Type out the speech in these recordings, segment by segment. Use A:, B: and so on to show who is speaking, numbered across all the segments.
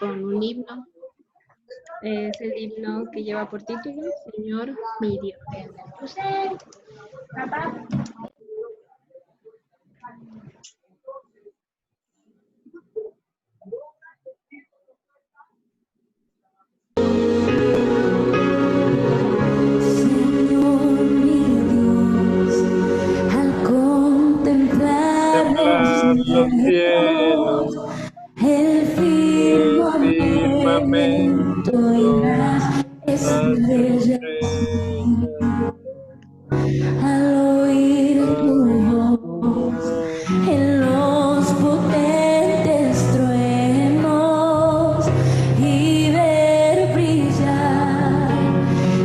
A: con un himno. Es el himno que lleva por título Señor mi Dios.
B: Los cielos,
C: el
B: firmamento
C: firmamento y las estrellas, al oír tu voz, en los potentes truenos y ver brillar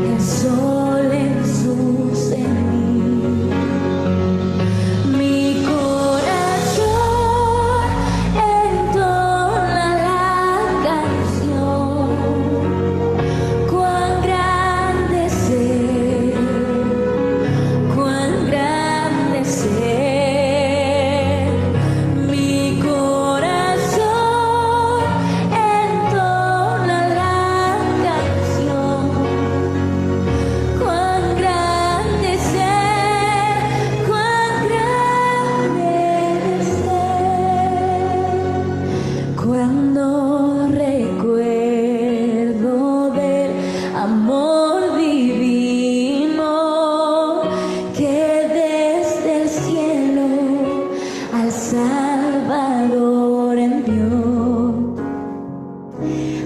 C: el sol en su cenit. Mi corazón entona la canción, cuán grande es Él, cuán grande es Él. Mi corazón entona la canción, cuán grande es Él, cuán grande es Él. Cuando recuerdo del amor divino que desde el cielo al Salvador envió,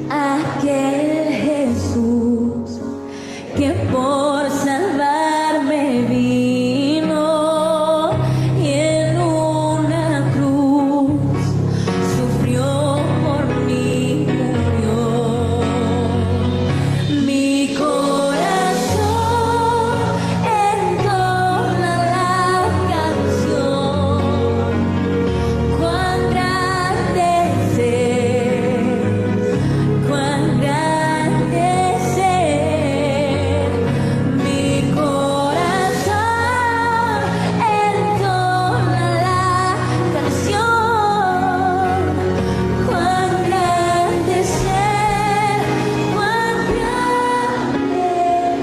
C: aquel Jesús que por salvarme vino y en una cruz sufrió por mí, murió. Mi corazón entona la canción, cuán grande es Él, cuán grande es Él. Mi corazón entona la canción, cuán grande es Él, cuán grande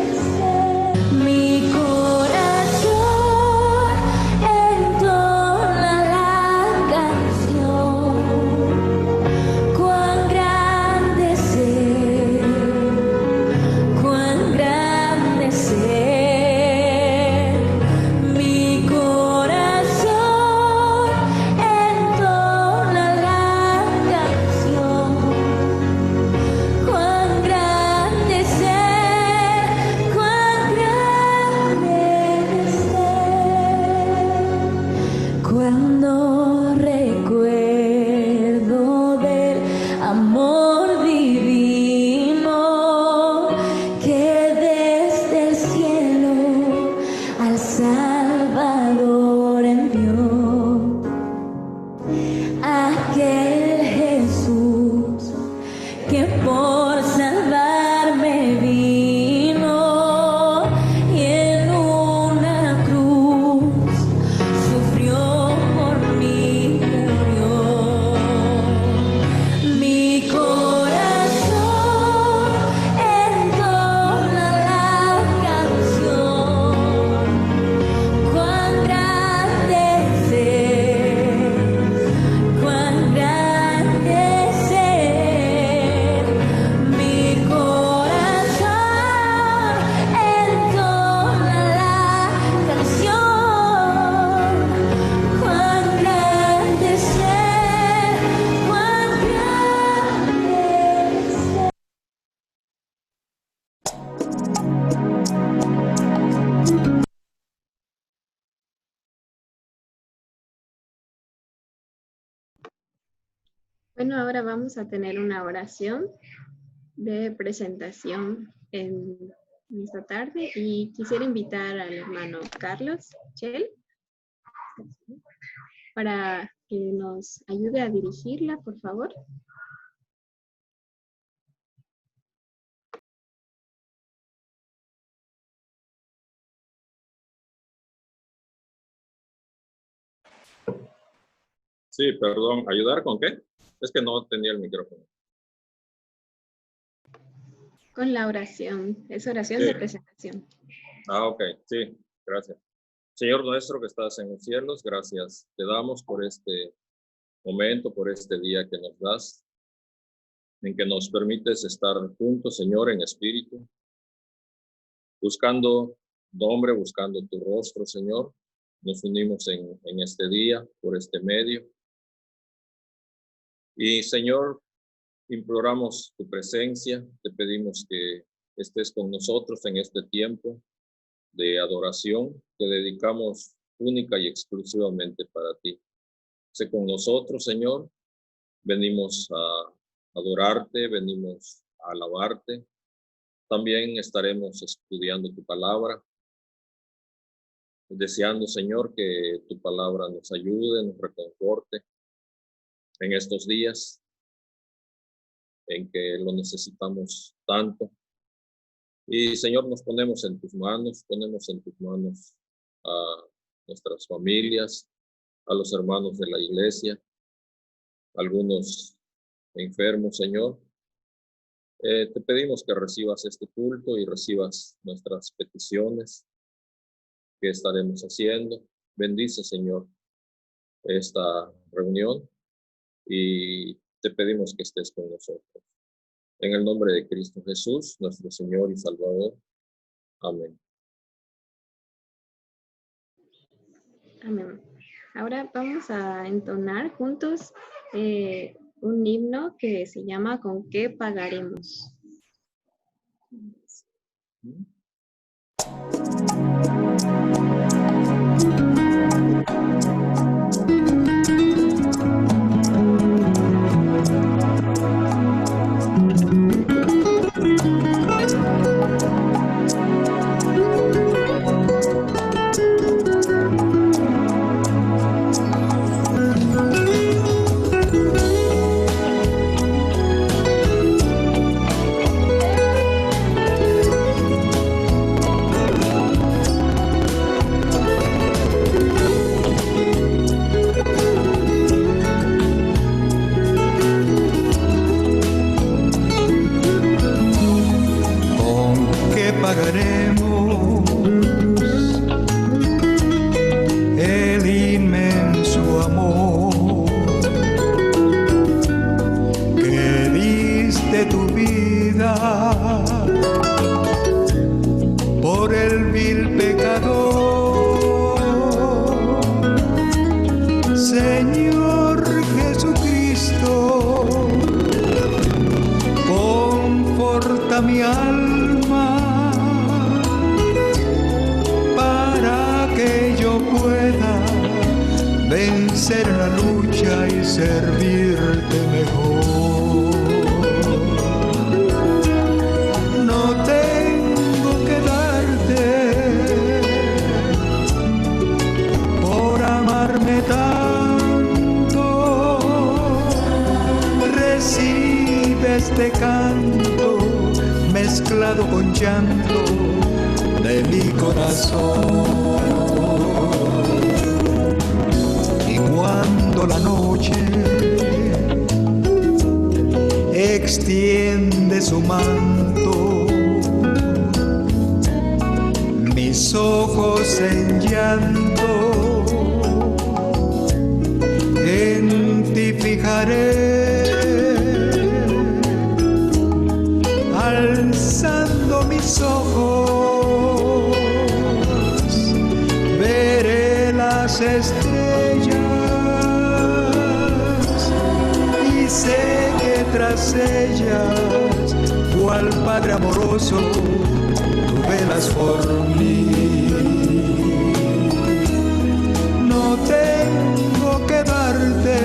C: es Él. Mi corazón entona la canción, cuán grande es Él, cuán grande es Él. Mi corazón entona la canción, cuán grande es Él, cuán grande es Él. Cuando recuerdo del amor divino que desde el cielo al Salvador envió, aquel Jesús que por salvarme vino y en una cruz sufrió por mí, murió. Mi corazón entona la canción, cuán grande es Él, cuán grande es Él. Mi corazón entona la canción, cuán grande es Él, cuán grande es Él.
A: Bueno, ahora vamos a tener una oración de presentación en esta tarde y quisiera invitar al hermano Carlos Chel para que nos ayude a dirigirla, por favor.
B: Sí, perdón, ¿ayudar con qué? Es que no tenía el micrófono.
A: Con la oración. Es oración
B: Sí.
A: de presentación.
B: Ok, sí, gracias. Señor nuestro que estás en los cielos, gracias te damos por este momento, por este día que nos das, en que nos permites estar juntos, Señor, en espíritu, buscando nombre, buscando tu rostro, Señor. Nos unimos en este día, por este medio. Y, Señor, imploramos tu presencia, te pedimos que estés con nosotros en este tiempo de adoración que dedicamos única y exclusivamente para ti. Sé con nosotros, Señor. Venimos a adorarte, venimos a alabarte. También estaremos estudiando tu palabra, deseando, Señor, que tu palabra nos ayude, nos reconforte en estos días en que lo necesitamos tanto. Y, Señor, nos ponemos en tus manos a nuestras familias, a los hermanos de la iglesia, algunos enfermos, Señor. Te pedimos que recibas este culto y recibas nuestras peticiones que estaremos haciendo. Bendice, Señor, esta reunión y te pedimos que estés con nosotros. En el nombre de Cristo Jesús, nuestro Señor y Salvador. Amén.
A: Amén. Ahora vamos a entonar juntos un himno que se llama ¿Con qué pagaremos?
D: Este canto mezclado con llanto de mi corazón. Y cuando la noche extiende su manto, mis ojos en llanto en ti fijaré. Alzando mis ojos, veré las estrellas y sé que tras ellas, cual Padre amoroso, tú velas por mí. No tengo que darte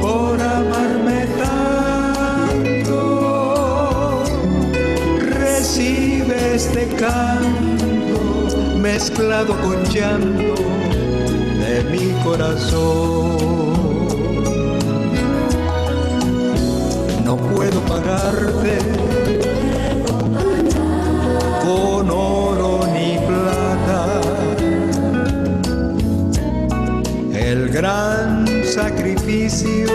D: por amarme tanto. Recibe este canto mezclado con llanto de mi corazón. No puedo pagarte con oro ni plata el gran sacrificio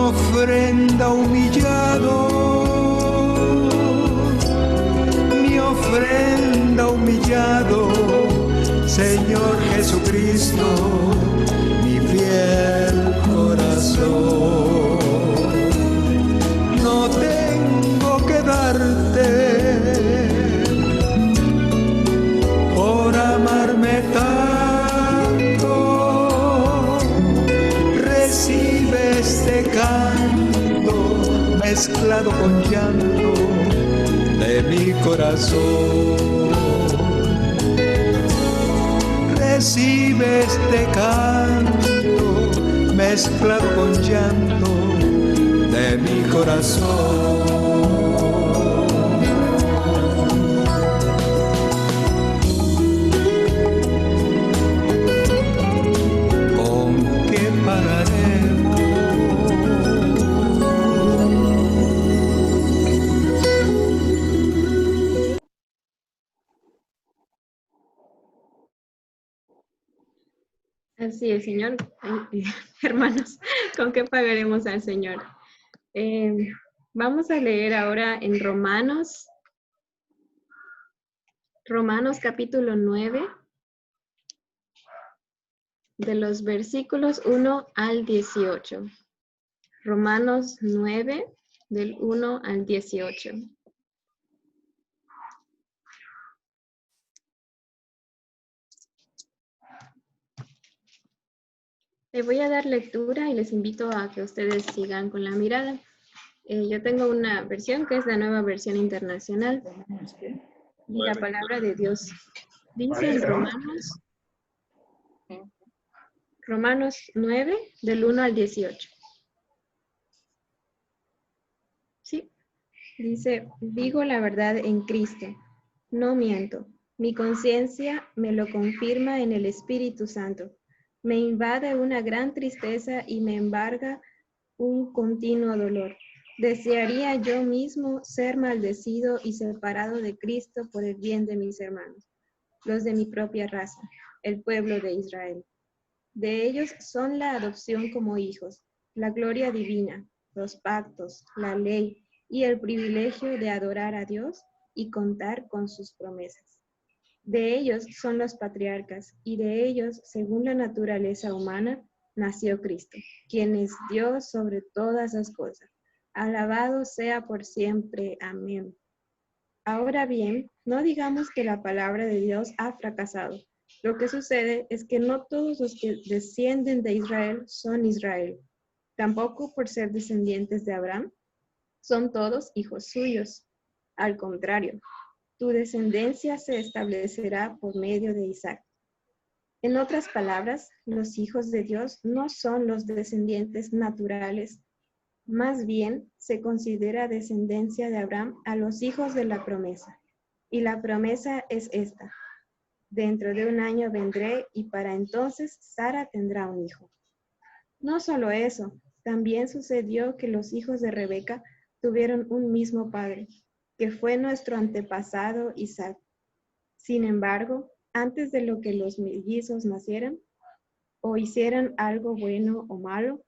D: ofrenda humillado, Señor Jesucristo, mi fiel corazón. No tengo que darte por amarme tanto. Recibe este canto mezclado con llanto de mi corazón. Recibe este canto mezclado con llanto de mi corazón. ¿Con qué pagaremos?
A: Así es, Señor. Hermanos, ¿con qué pagaremos al Señor? Vamos a leer ahora en Romanos capítulo 9, de los versículos 1 al 18. Romanos 9, del 1 al 18. Le voy a dar lectura y les invito a que ustedes sigan con la mirada. Yo tengo una versión que es la Nueva Versión Internacional. Y la palabra de Dios dice en Romanos 9, del 1 al 18. Sí, dice, digo la verdad en Cristo, no miento. Mi conciencia me lo confirma en el Espíritu Santo. Me invade una gran tristeza y me embarga un continuo dolor. Desearía yo mismo ser maldecido y separado de Cristo por el bien de mis hermanos, los de mi propia raza, el pueblo de Israel. De ellos son la adopción como hijos, la gloria divina, los pactos, la ley y el privilegio de adorar a Dios y contar con sus promesas. De ellos son los patriarcas, y de ellos, según la naturaleza humana, nació Cristo, quien es Dios sobre todas las cosas. Alabado sea por siempre. Amén. Ahora bien, no digamos que la palabra de Dios ha fracasado. Lo que sucede es que no todos los que descienden de Israel son Israel. Tampoco por ser descendientes de Abraham, son todos hijos suyos. Al contrario, tu descendencia se establecerá por medio de Isaac. En otras palabras, los hijos de Dios no son los descendientes naturales. Más bien, se considera descendencia de Abraham a los hijos de la promesa. Y la promesa es esta: dentro de 1 año vendré y para entonces Sara tendrá un hijo. No solo eso, también sucedió que los hijos de Rebeca tuvieron un mismo padre, que fue nuestro antepasado Isaac. Sin embargo, antes de lo que los mellizos nacieran, o hicieran algo bueno o malo,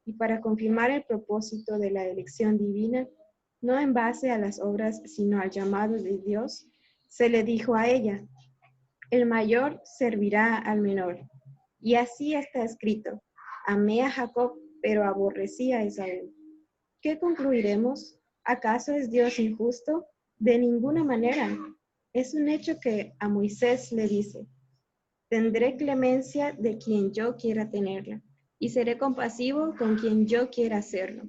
A: y para confirmar el propósito de la elección divina, no en base a las obras, sino al llamado de Dios, se le dijo a ella: el mayor servirá al menor. Y así está escrito: amé a Jacob, pero aborrecí a Esaú. ¿Qué concluiremos? ¿Acaso es Dios injusto? De ninguna manera. Es un hecho que a Moisés le dice: tendré clemencia de quien yo quiera tenerla, y seré compasivo con quien yo quiera hacerlo.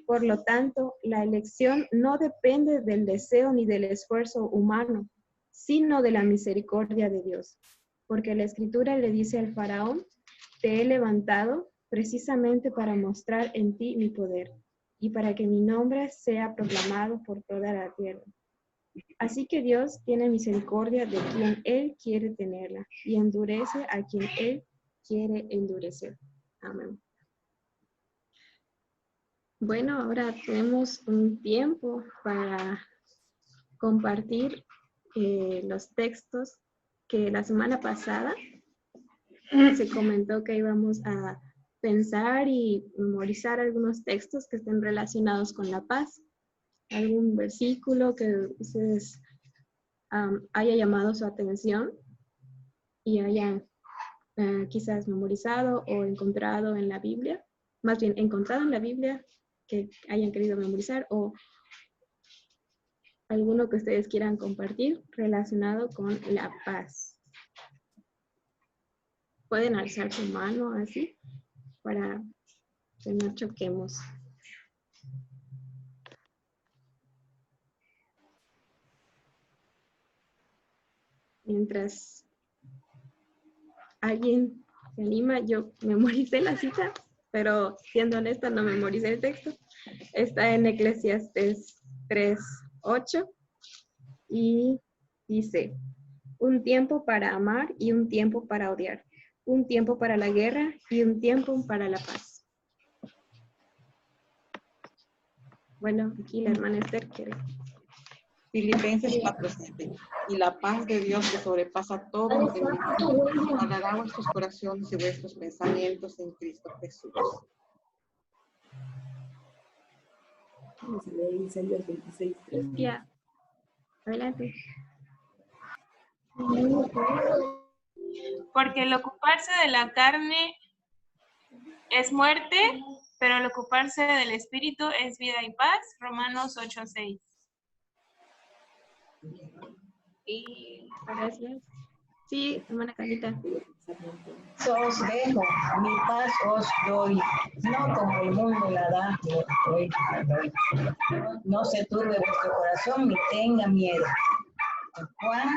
A: Por lo tanto, la elección no depende del deseo ni del esfuerzo humano, sino de la misericordia de Dios. Porque la Escritura le dice al faraón: te he levantado precisamente para mostrar en ti mi poder, y para que mi nombre sea proclamado por toda la tierra. Así que Dios tiene misericordia de quien Él quiere tenerla, y endurece a quien Él quiere endurecer. Amén. Bueno, ahora tenemos un tiempo para compartir los textos que la semana pasada se comentó que íbamos a pensar y memorizar algunos textos que estén relacionados con la paz. Algún versículo que ustedes haya llamado su atención y hayan quizás memorizado o encontrado en la Biblia, más bien encontrado en la Biblia que hayan querido memorizar, o alguno que ustedes quieran compartir relacionado con la paz. Pueden alzar su mano así para que no choquemos. Mientras alguien se anima, yo memoricé la cita, pero siendo honesta no memoricé el texto. Está en Eclesiastés 3:8 y dice: un tiempo para amar y un tiempo para odiar, un tiempo para la guerra y un tiempo para la paz. Bueno, aquí la hermana Esther quiere.
E: Filipenses 4:7. Y la paz de Dios que sobrepasa todo entendimiento guardará vuestros corazones y vuestros pensamientos en Cristo Jesús.
F: Isaías 26:3.
A: Ya, adelante.
G: Porque el ocuparse de la carne es muerte, pero el ocuparse del espíritu es vida y paz. Romanos 8:6.
A: Y gracias. Sí, hermana Carlita.
F: Os dejo, mi paz os doy, no como el mundo la da, la doy. No se turbe vuestro corazón ni tenga miedo. Juan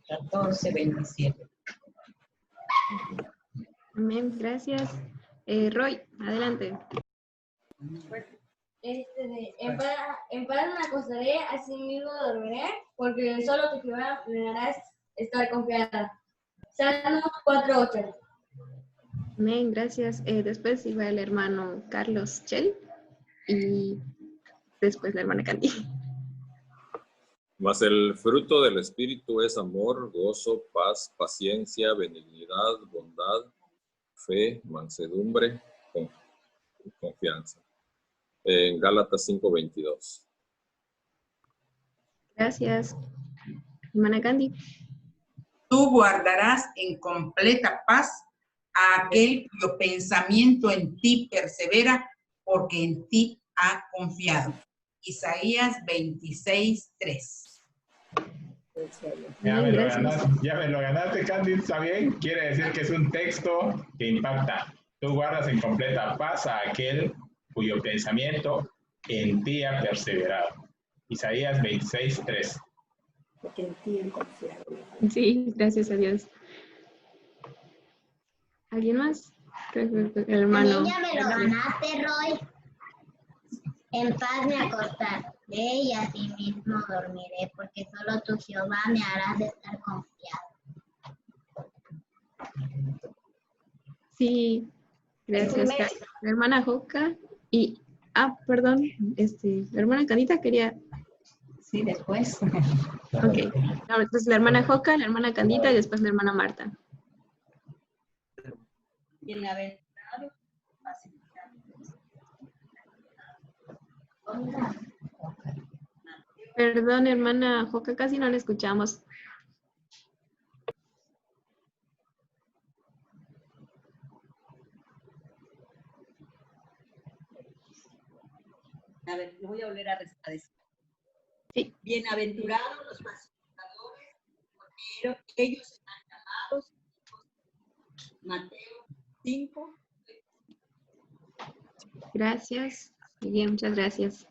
F: 14:27.
A: Amén, gracias. Roy, adelante.
H: En paz me acostaré, así mismo dormiré, porque en solo tu Jehová me harás estar confiada. Salmos 4:8.
A: Amén, gracias. Después iba el hermano Carlos Chell y después la hermana Candy.
B: Mas el fruto del Espíritu es amor, gozo, paz, paciencia, benignidad, bondad, fe, mansedumbre, confianza. En Gálatas 5:22.
A: Gracias. Hermana Candy.
I: Tú guardarás en completa paz a aquel cuyo pensamiento en ti persevera, porque en ti ha confiado. Isaías 26:3.
J: Ya me lo ganaste, Candy, ¿está bien? Quiere decir que es un texto que impacta. Tú guardas en completa paz a aquel cuyo pensamiento en ti ha perseverado. Isaías 26:3.
F: Porque en ti he confiado.
A: Sí, gracias a Dios. ¿Alguien más? El hermano.
K: Ya me lo ganaste, Roy. En paz me acostaré y así mismo dormiré, porque solo tu Jehová me harás estar confiado.
A: Sí, gracias. La hermana Joca y, perdón, la hermana Candita quería.
F: Sí, después.
A: Ok, entonces la hermana Joca, la hermana Candita y después la hermana Marta.
F: Bienaventurado,
A: Perdón, hermana Joca, casi no la escuchamos.
F: A ver, lo voy a volver a decir.
A: Sí.
F: Bienaventurados los pacificadores, porque ellos serán llamados. Mateo 5.
A: Gracias. Muy bien, muchas gracias.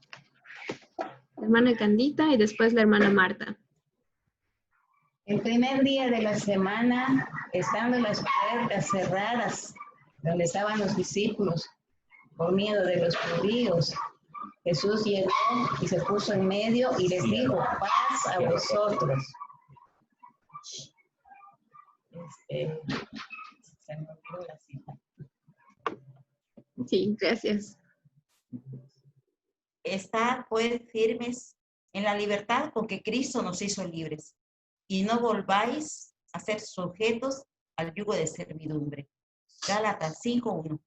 A: La hermana Candita y después la hermana Marta.
F: El primer día de la semana, estando las puertas cerradas, donde estaban los discípulos, por miedo de los judíos, Jesús llegó y se puso en medio y les dijo: paz a vosotros. Se me olvidó la cita.
A: Sí, gracias.
L: Estad pues firmes en la libertad porque Cristo nos hizo libres, y no volváis a ser sujetos al yugo de servidumbre. Gálatas 5:1.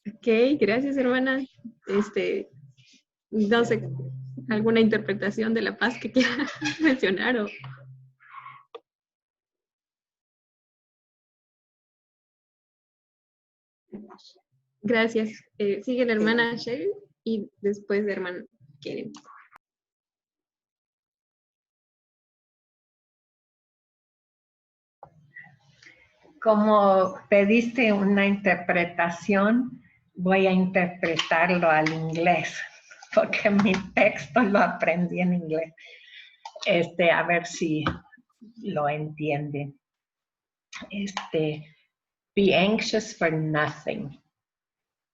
A: Ok, gracias, hermana. No sé, ¿alguna interpretación de la paz que quiera mencionar? Gracias. Sigue la hermana Sherry y después la hermana Keren.
M: Como pediste una interpretación, voy a interpretarlo al inglés, porque mi texto lo aprendí en inglés. A ver si lo entienden. Be anxious for nothing,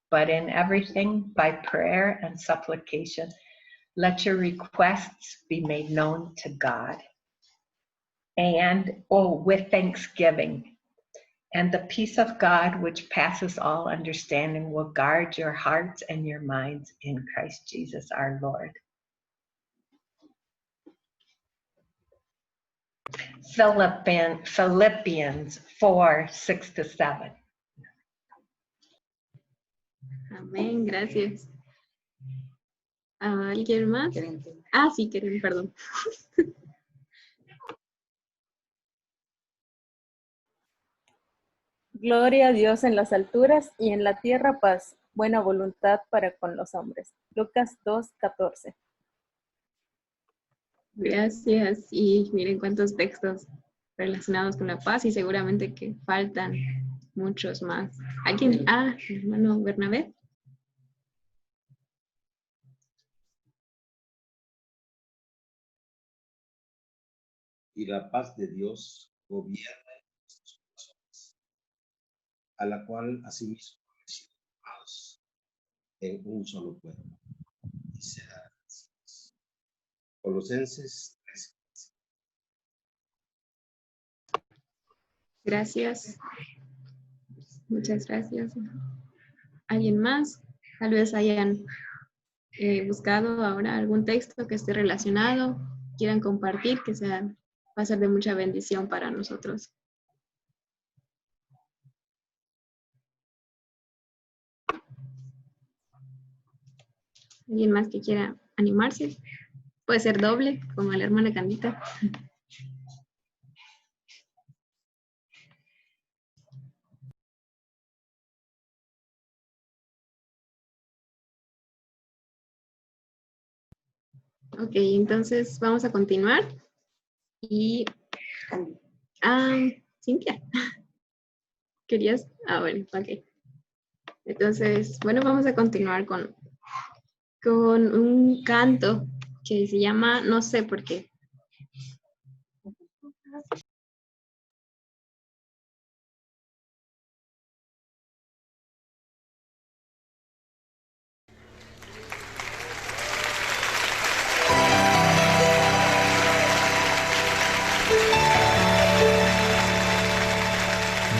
M: but in everything by prayer and supplication, let your requests be made known to God. And, with thanksgiving. And the peace of God, which passes all understanding, will guard your hearts and your minds in Christ Jesus our Lord. Philippians 4:6-7.
A: Amén, gracias. ¿Alguien más? Sí, Keren, perdón.
N: Gloria a Dios en las alturas y en la tierra paz, buena voluntad para con los hombres. Lucas 2:14.
A: Gracias. Y miren cuántos textos relacionados con la paz y seguramente que faltan muchos más. ¿Alguien? Hermano Bernabé.
O: Y la paz de Dios gobierna nuestros corazones, a la cual asimismo hemos sido llamados en un solo cuerpo. Y será así. Colosenses 3:15.
A: Gracias. Muchas gracias. ¿Alguien más? Tal vez hayan buscado ahora algún texto que esté relacionado, quieran compartir, que va a ser de mucha bendición para nosotros. ¿Alguien más que quiera animarse? Puede ser doble, como la hermana Candita. Ok, entonces vamos a continuar. Y Cintia, ¿querías? Bueno, ok. Entonces, bueno, vamos a continuar con un canto que se llama No sé por qué.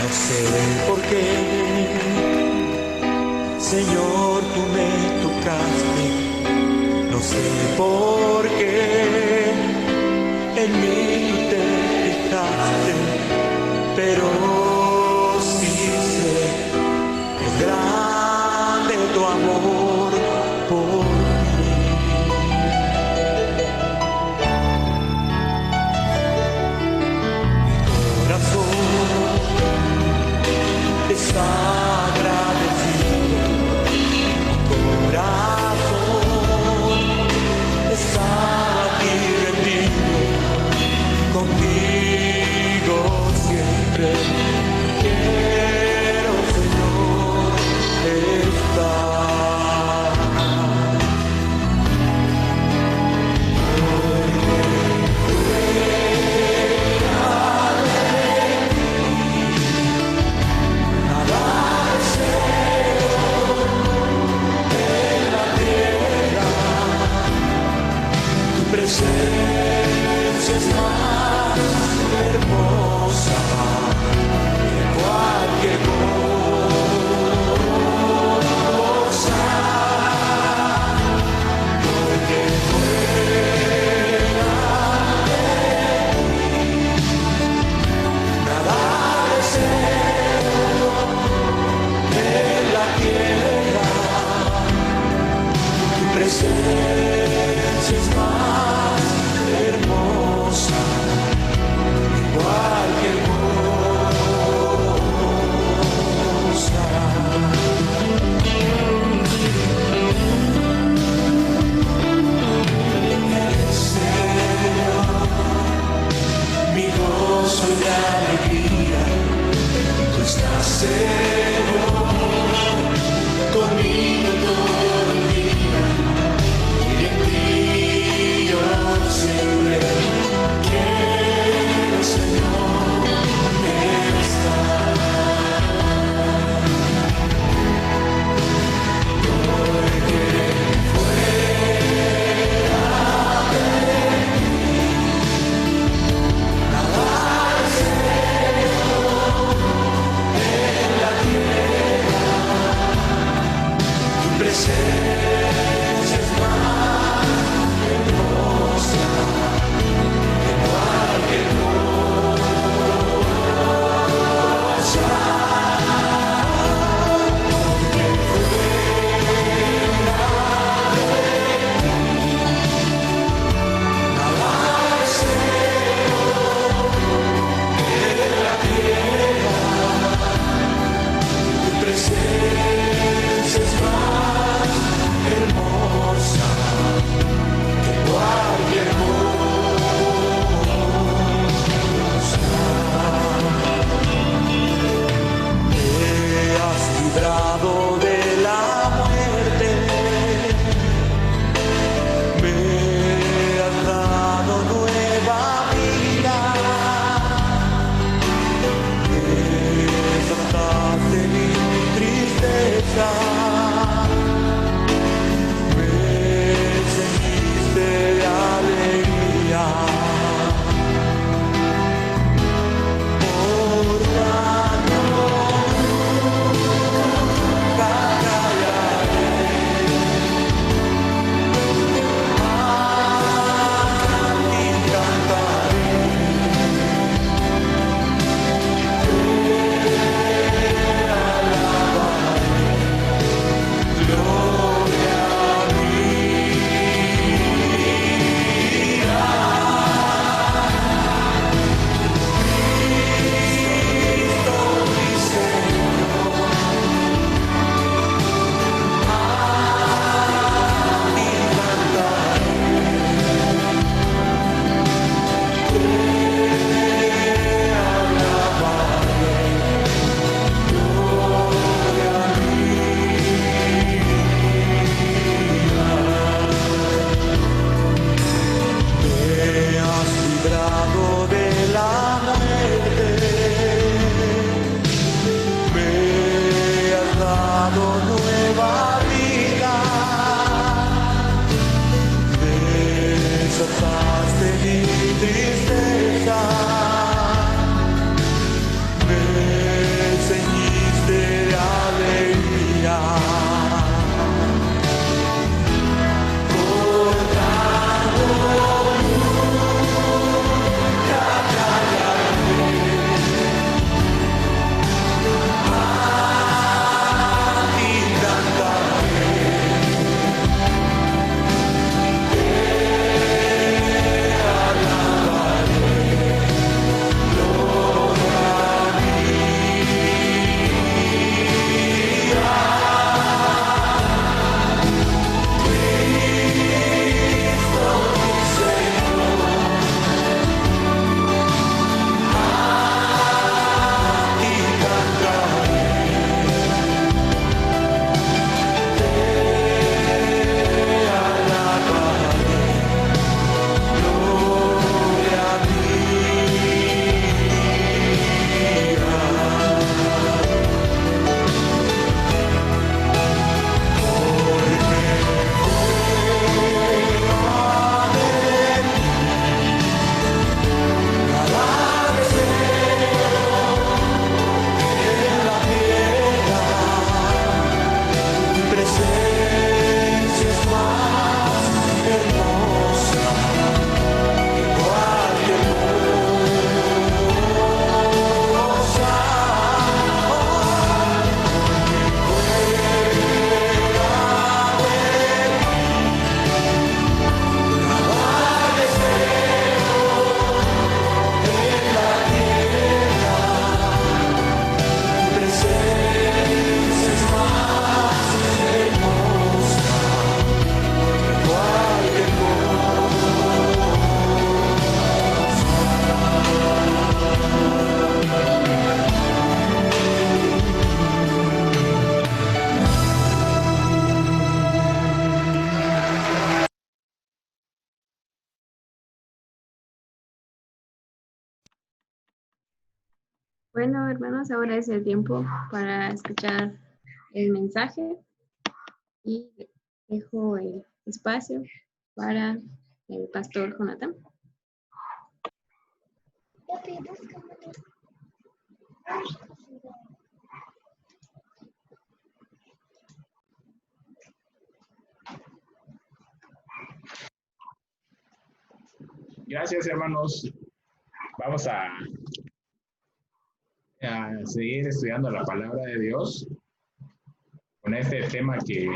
D: No sé por qué, Señor, tú me tocaste. No sé por qué en mí tú te fijaste, pero sí sé, es grande tu amor por mí. Mi corazón está agradecido, mi corazón está aquí rendido, contigo siempre quiero, Señor, estar. Nada es
A: Bueno, hermanos, ahora es el tiempo para escuchar el mensaje y dejo el espacio para el pastor Jonathan.
J: Gracias, hermanos. Vamos a seguir estudiando la palabra de Dios con este tema que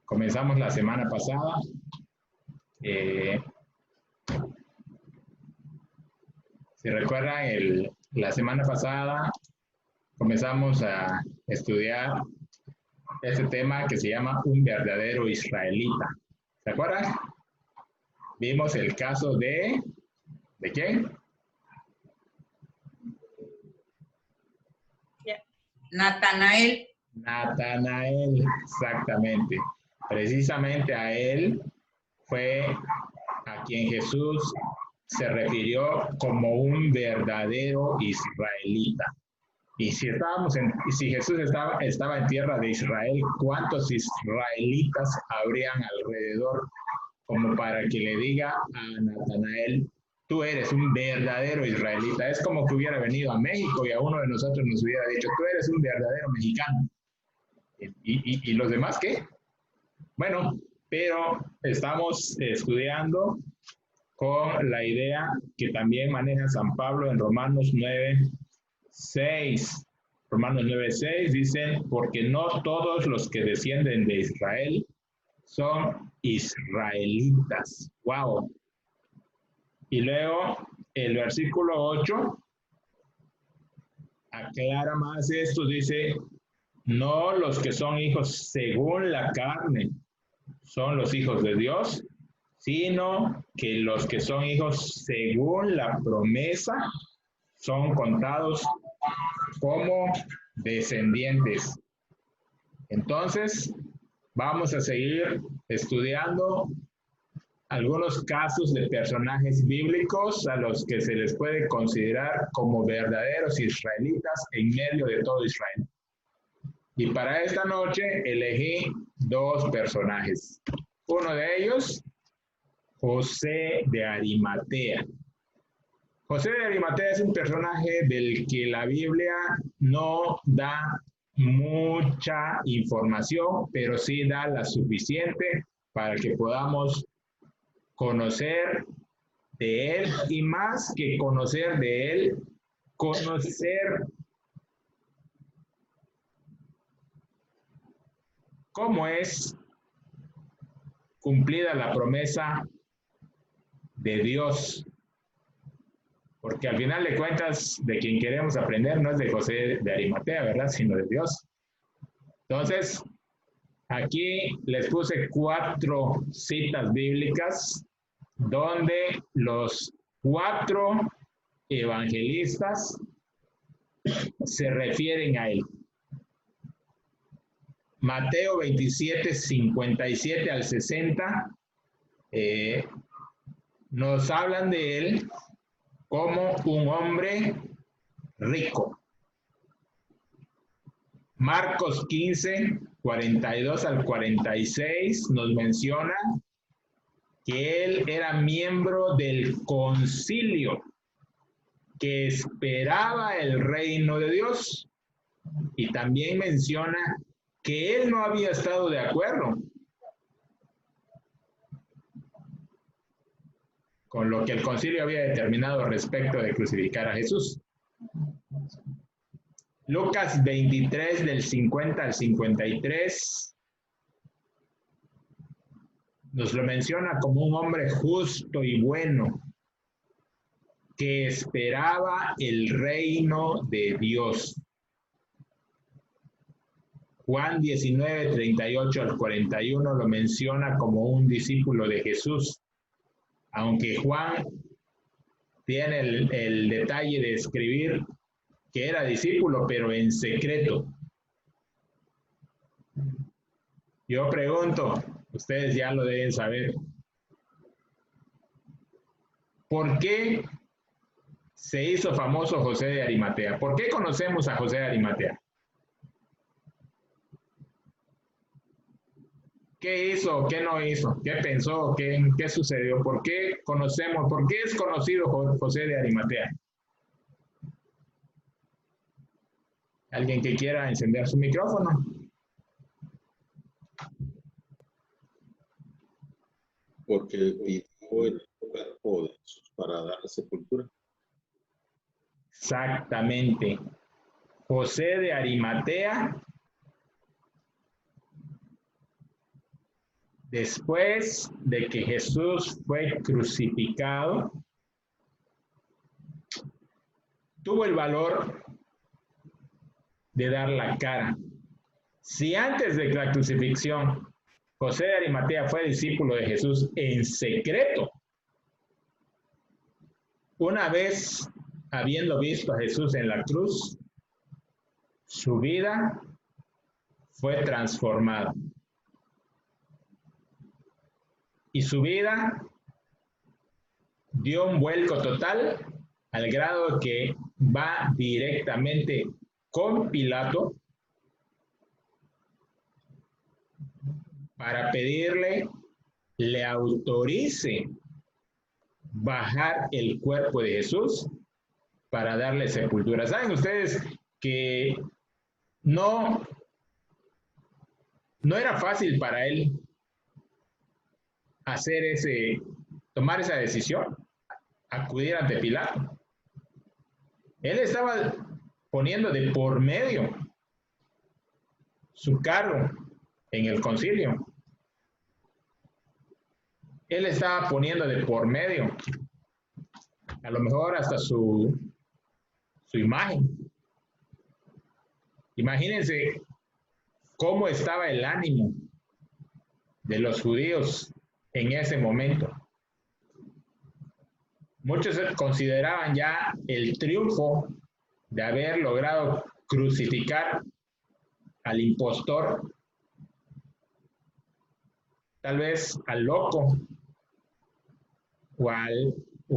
J: comenzamos la semana pasada. Si recuerdan, la semana pasada comenzamos a estudiar este tema que se llama un verdadero israelita. ¿Se acuerdan? Vimos el caso ¿de quién?
I: Natanael.
J: Natanael, exactamente. Precisamente a él fue a quien Jesús se refirió como un verdadero israelita. Y si Jesús estaba en tierra de Israel, ¿cuántos israelitas habrían alrededor como para que le diga a Natanael, tú eres un verdadero israelita? Es como que hubiera venido a México y a uno de nosotros nos hubiera dicho, tú eres un verdadero mexicano. ¿Y los demás qué? Bueno, pero estamos estudiando con la idea que también maneja San Pablo en Romanos 9:6. Romanos 9:6 dice, porque no todos los que descienden de Israel son israelitas. ¡Wow! Y luego el versículo 8 aclara más esto, dice, no los que son hijos según la carne son los hijos de Dios, sino que los que son hijos según la promesa son contados como descendientes. Entonces, vamos a seguir estudiando algunos casos de personajes bíblicos a los que se les puede considerar como verdaderos israelitas en medio de todo Israel. Y para esta noche elegí dos personajes. Uno de ellos, José de Arimatea. José de Arimatea es un personaje del que la Biblia no da mucha información, pero sí da la suficiente para que podamos conocer de él y más que conocer de él, conocer cómo es cumplida la promesa de Dios. Porque al final de cuentas, de quien queremos aprender no es de José de Arimatea, ¿verdad? Sino de Dios. Entonces, aquí les puse 4 citas bíblicas donde los 4 evangelistas se refieren a él. Mateo 27, 57 al 60, nos hablan de él como un hombre rico. Marcos 15, 42 al 46 nos menciona que él era miembro del concilio que esperaba el reino de Dios. Y también menciona que él no había estado de acuerdo con lo que el concilio había determinado respecto de crucificar a Jesús. Lucas 23, del 50 al 53, nos lo menciona como un hombre justo y bueno, que esperaba el reino de Dios. Juan 19, 38 al 41 lo menciona como un discípulo de Jesús, aunque Juan tiene el detalle de escribir que era discípulo, pero en secreto. Yo pregunto, ustedes ya lo deben saber, ¿por qué se hizo famoso José de Arimatea? ¿Por qué conocemos a José de Arimatea? ¿Qué hizo? ¿Qué no hizo? ¿Qué pensó? ¿Qué sucedió? ¿Por qué conocemos? ¿Por qué es conocido José de Arimatea? ¿Alguien que quiera encender su micrófono?
B: Porque pidió el cuerpo de Jesús para darle sepultura.
J: Exactamente. José de Arimatea, después de que Jesús fue crucificado, tuvo el valor de dar la cara. Si antes de la crucifixión José de Arimatea fue discípulo de Jesús en secreto, una vez habiendo visto a Jesús en la cruz, su vida fue transformada. Y su vida dio un vuelco total al grado que va directamente con Pilato para pedirle le autorice bajar el cuerpo de Jesús para darle sepultura. ¿Saben ustedes que no era fácil para él tomar esa decisión, acudir ante Pilato? Él estaba poniendo de por medio su cargo en el concilio. Él estaba poniendo de por medio, a lo mejor hasta su imagen. Imagínense cómo estaba el ánimo de los judíos en ese momento. Muchos consideraban ya el triunfo de haber logrado crucificar al impostor, tal vez al loco o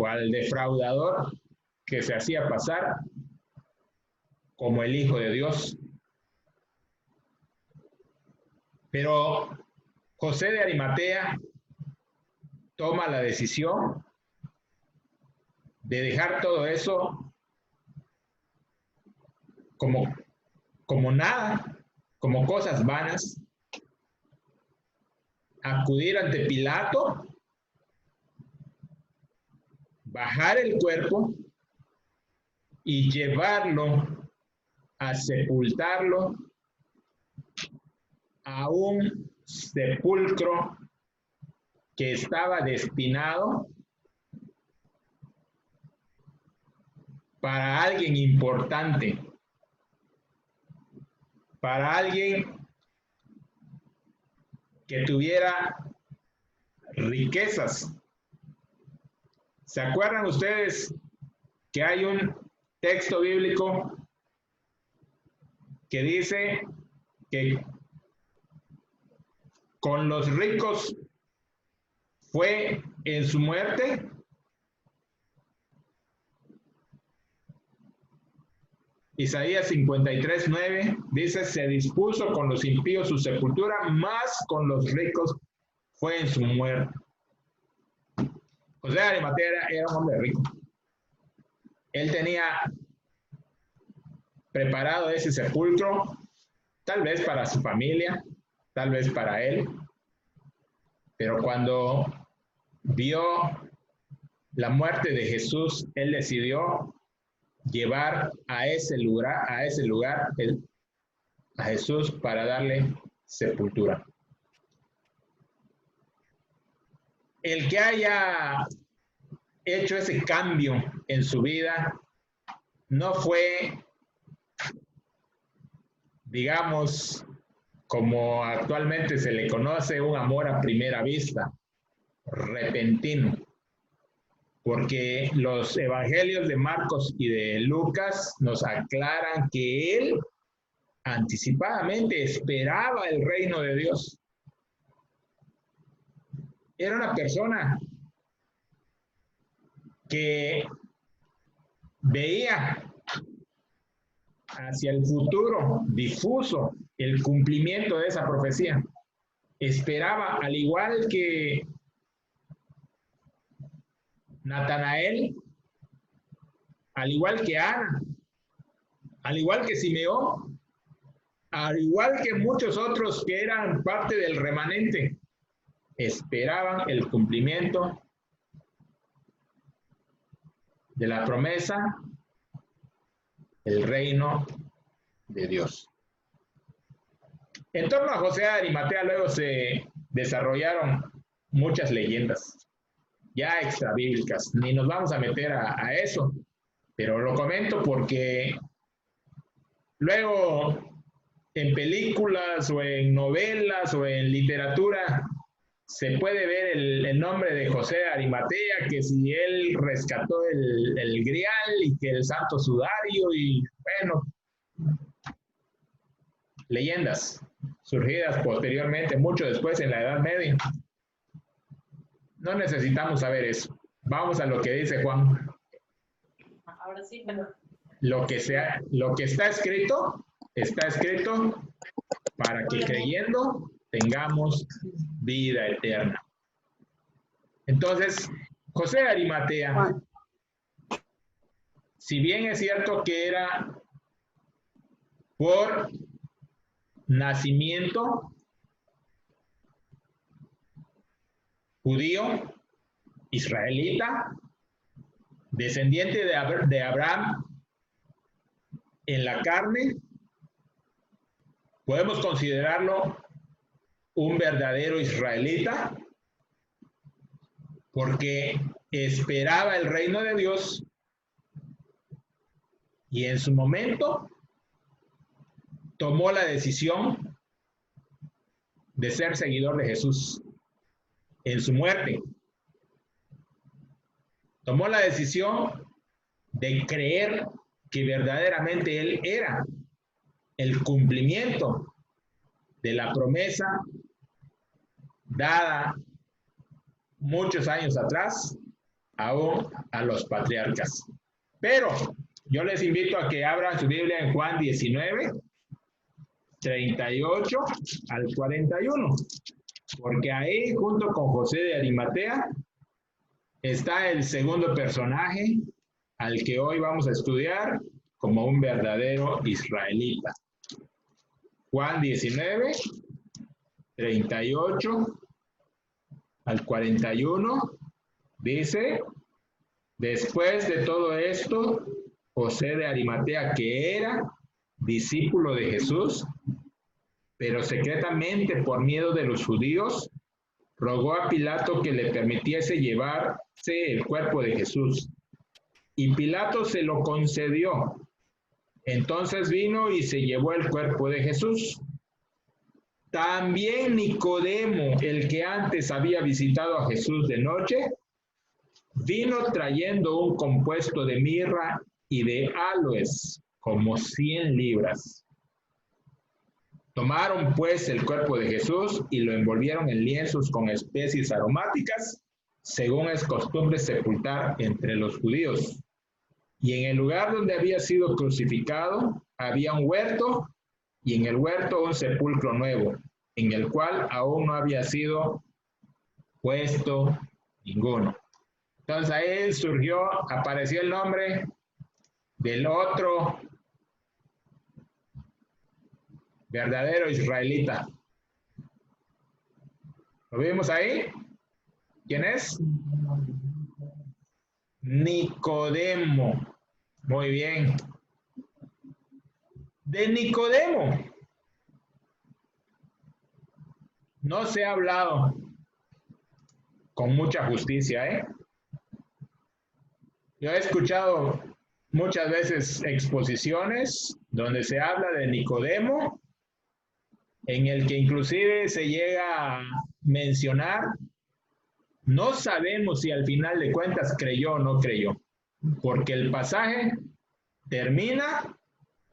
J: al defraudador que se hacía pasar como el Hijo de Dios. Pero José de Arimatea toma la decisión de dejar todo eso como nada, como cosas vanas, acudir ante Pilato, bajar el cuerpo y llevarlo a sepultarlo a un sepulcro que estaba destinado para alguien importante, para alguien que tuviera riquezas. ¿Se acuerdan ustedes que hay un texto bíblico que dice que con los ricos fue en su muerte? Isaías 53:9 dice: se dispuso con los impíos su sepultura, más con los ricos fue en su muerte. José de Arimatea era un hombre rico. Él tenía preparado ese sepulcro, tal vez para su familia, tal vez para él, pero cuando vio la muerte de Jesús, él decidió llevar a ese lugar a Jesús para darle sepultura. El que haya hecho ese cambio en su vida no fue, digamos, como actualmente se le conoce, un amor a primera vista, repentino, porque los evangelios de Marcos y de Lucas nos aclaran que él anticipadamente esperaba el reino de Dios. Era una persona que veía hacia el futuro difuso el cumplimiento de esa profecía. Esperaba, al igual que Natanael, al igual que Ana, al igual que Simeón, al igual que muchos otros que eran parte del remanente, esperaban el cumplimiento de la promesa del reino de Dios. En torno a José de Arimatea luego se desarrollaron muchas leyendas, ya extrabíblicas. Ni nos vamos a meter a eso, pero lo comento porque luego en películas o en novelas o en literatura se puede ver el nombre de José de Arimatea, que si él rescató el grial y que el santo sudario y bueno, leyendas surgidas posteriormente, mucho después en la Edad Media. No necesitamos saber eso. Vamos a lo que dice Juan.
G: Ahora sí, pero...
J: Lo que está escrito para que creyendo tengamos vida eterna. Entonces, José de Arimatea, si bien es cierto que era por nacimiento judío, israelita, descendiente de Abraham en la carne, podemos considerarlo un verdadero israelita porque esperaba el reino de Dios y en su momento tomó la decisión de ser seguidor de Jesús. En su muerte tomó la decisión de creer que verdaderamente él era el cumplimiento de la promesa dada muchos años atrás aún a los patriarcas. Pero yo les invito a que abran su Biblia en Juan 19, 38 al 41, porque ahí junto con José de Arimatea está el segundo personaje al que hoy vamos a estudiar como un verdadero israelita. Juan 19, 38 al 41, dice: después de todo esto, José de Arimatea, que era discípulo de Jesús, pero secretamente por miedo de los judíos, rogó a Pilato que le permitiese llevarse el cuerpo de Jesús. Y Pilato se lo concedió. Entonces vino y se llevó el cuerpo de Jesús. También Nicodemo, el que antes había visitado a Jesús de noche, vino trayendo un compuesto de mirra y de aloes, como 100 libras. Tomaron pues el cuerpo de Jesús y lo envolvieron en lienzos con especies aromáticas, según es costumbre sepultar entre los judíos. Y en el lugar donde había sido crucificado había un huerto, y en el huerto un sepulcro nuevo, en el cual aún no había sido puesto ninguno. Entonces ahí apareció el nombre del otro verdadero israelita. ¿Lo vimos ahí? ¿Quién es? Nicodemo. Muy bien. De Nicodemo no se ha hablado con mucha justicia, ¿eh? Yo he escuchado muchas veces exposiciones donde se habla de Nicodemo, en el que inclusive se llega a mencionar, no sabemos si al final de cuentas creyó o no creyó, porque el pasaje termina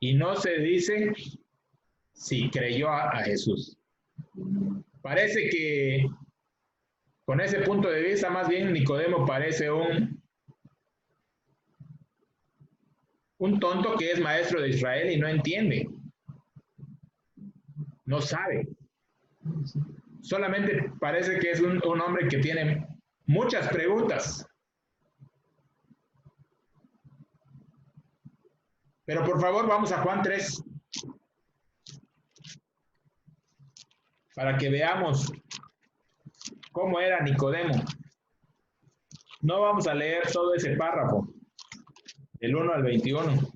J: y no se dice si creyó a Jesús. Parece que con ese punto de vista, más bien Nicodemo parece un un tonto que es maestro de Israel y no entiende. No sabe. Solamente parece que es un hombre que tiene muchas preguntas. Pero por favor, vamos a Juan 3. Para que veamos cómo era Nicodemo. No vamos a leer todo ese párrafo, del 1 al 21.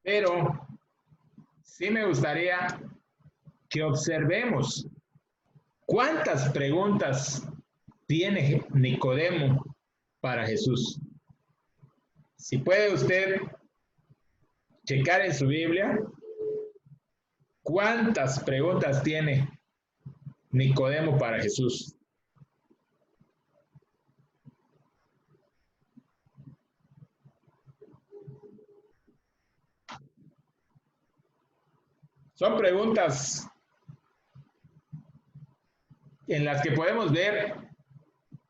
J: Pero sí me gustaría que observemos cuántas preguntas tiene Nicodemo para Jesús. Si puede usted checar en su Biblia, ¿cuántas preguntas tiene Nicodemo para Jesús? Son preguntas en las que podemos ver